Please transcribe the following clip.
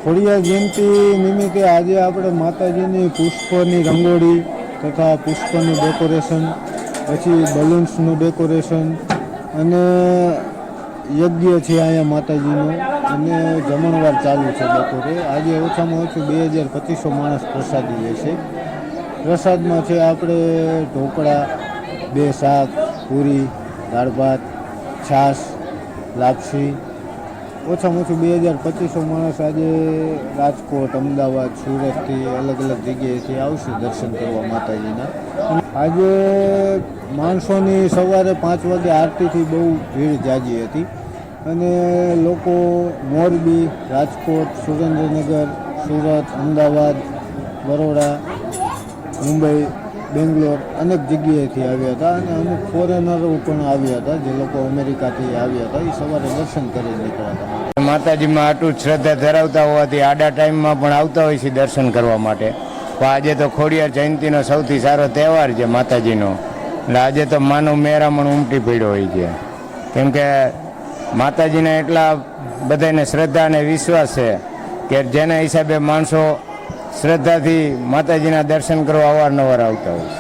ખોડિયાર જયંતિ નિમિત્તે આજે આપણે માતાજીની પુષ્પની રંગોળી તથા પુષ્પનું ડેકોરેશન, પછી બલૂન્સનું ડેકોરેશન અને યજ્ઞ છે અહીંયા માતાજીનો અને જમણવાર ચાલુ છે બપોરે. આજે ઓછામાં ઓછું 2200 માણસ પ્રસાદી લેશે. પ્રસાદમાં છે આપણે ઢોકળા, 2 શાક, પૂરી, દાળ ભાત, છાશ, લાપસી. ઓછામાં ઓછું 2200 માણસ આજે રાજકોટ, અમદાવાદ, સુરતથી અલગ અલગ જગ્યાએથી આવશે દર્શન કરવા માતાજીના. આજે માણસોની સવારે 5 વાગે આરતીથી બહુ ભીડ જાજી હતી અને લોકો મોરબી, રાજકોટ, સુરેન્દ્રનગર, સુરત, અમદાવાદ, બરોડા, મુંબઈ, બેંગ્લોર અનેક જગ્યાએથી આવ્યા હતા અને અમુક ફોરેનરો પણ આવ્યા હતા. જે લોકો અમેરિકાથી આવ્યા હતા એ સવારે દર્શન કરી નીકળ્યા હતા. માતાજીમાં આટલું શ્રદ્ધા ધરાવતા હોવાથી આડા ટાઈમમાં પણ આવતા હોય છે દર્શન કરવા માટે. પણ આજે તો ખોડિયાર જયંતિનો સૌથી સારો તહેવાર છે માતાજીનો. એટલે આજે તો માનવ મેરામણ ઉમટી પડ્યો હોય છે, કેમ કે માતાજીને એટલા બધાને શ્રદ્ધા અને વિશ્વાસ છે કે જેના હિસાબે માણસો શ્રદ્ધાથી માતાજીના દર્શન કરવા અવારનવાર આવતા હોય.